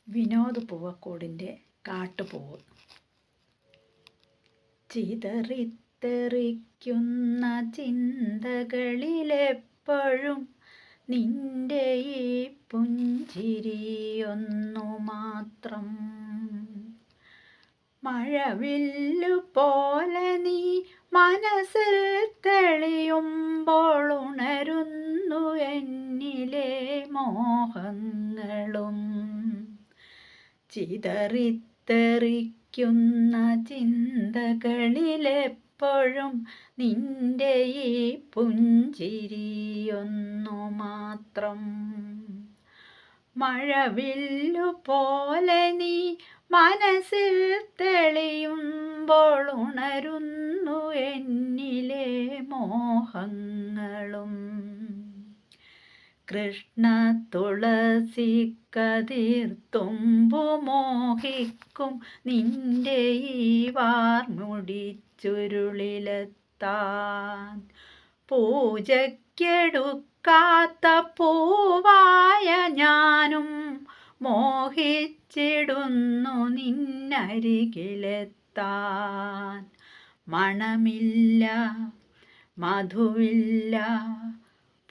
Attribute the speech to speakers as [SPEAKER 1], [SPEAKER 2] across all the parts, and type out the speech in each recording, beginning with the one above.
[SPEAKER 1] വിനോദ് പൂവക്കോടിൻ്റെ കാട്ടുപൂവ്. ചിതറിത്തെറിക്കുന്ന ചിന്തകളിലെപ്പോഴും നിന്റെ ഈ പുഞ്ചിരിയൊന്നു മാത്രം. മഴവില്ലു പോലെ നീ മനസ്സിൽ തെളിയുമ്പോൾ ഉണരുന്നു എന്നിലെ മോഹങ്ങളും. ചിതറിത്തെറിക്കുന്ന ചിന്തകളിലെപ്പോഴും നിന്റെ ഈ പുഞ്ചിരിയൊന്നു മാത്രം. മഴവില്ലു പോലെ നീ മനസ്സിൽ തെളിയുമ്പോൾ ഉണരുന്നു എന്നിലെ മോഹങ്ങളും. കൃഷ്ണ തുളസി കതിർത്തുമ്പു മോഹിക്കും നിന്റെ ഈ വാർമുടി ചുരുളിലെത്താൻ. പൂജയ്ക്കെടുക്കാത്ത പൂവായ ഞാനും മോഹിച്ചിടുന്നു നിന്നരികിലെത്താൻ. മണമില്ല, മധുവില്ല,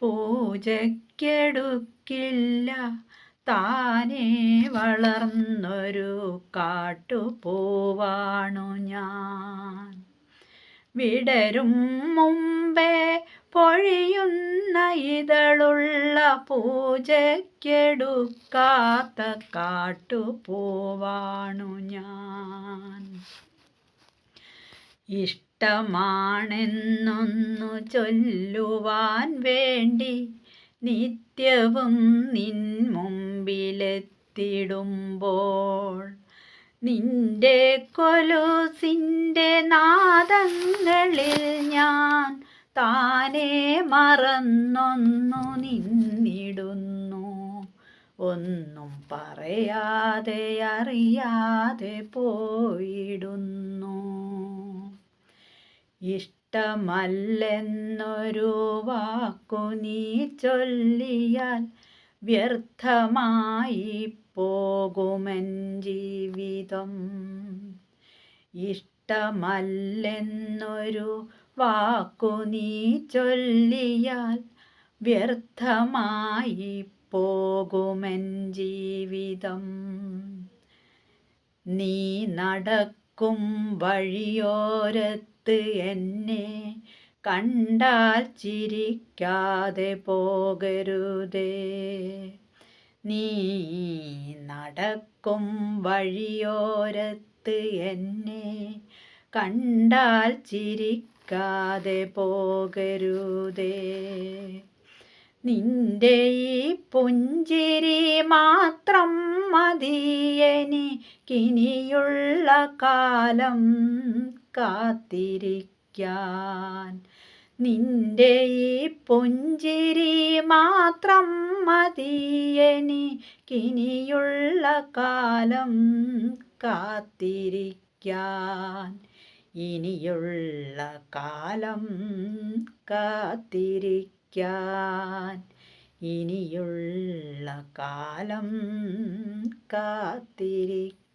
[SPEAKER 1] പൂജയ്ക്കെടുക്കില്ല, താനേ വളർന്നൊരു കാട്ടുപൂവാണു ഞാൻ. വിടരും മുമ്പേ പൊഴിയുന്ന ഇതളുള്ള പൂജയ്ക്കെടുക്കാത്ത കാട്ടുപൂവാണു ഞാൻ. ഇഷ്ടമാണെന്നൊന്നു ചൊല്ലുവാൻ വേണ്ടി നിത്യവും നിൻ മുമ്പിലെത്തിടുമ്പോൾ നിന്റെ കൊലുസിൻ്റെ നാദങ്ങളിൽ ഞാൻ താനേ മറന്നൊന്നു നിന്നിടുന്നു. ഒന്നും പറയാതെ അറിയാതെ പോയിടുന്നു. ഇഷ്ടമല്ലെന്നൊരു വാക്കു നീ ചൊല്ലിയാൽ വ്യർത്ഥമായി പോകുമെൻ ജീവിതം. ഇഷ്ടമല്ലെന്നൊരു വാക്കു നീ ചൊല്ലിയാൽ വ്യർത്ഥമായി പോകുമെൻ ജീവിതം. നീ നടക്കും വഴിയോരത്ത് എന്നെ കണ്ടാൽ ചിരിക്കാതെ പോകരുതേ. നീ നടക്കും വഴിയോരത്ത് എന്നെ കണ്ടാൽ ചിരിക്കാതെ പോകരുതേ. നിന്റെ ഈ പുഞ്ചിരി മാത്രം മതി എനിക്കിനിയുള്ള കാലം കാത്തിരിക്കാൻ. നിന്റെ ഈ പുഞ്ചിരി മാത്രം മതി എനിക്കിനിയുള്ള കാലം കാത്തിരിക്കാൻ. ഇനിയുള്ള കാലം കാത്തിരിക്കാൻ. ഇനിയുള്ള കാലം കാത്തിരിക്കാൻ.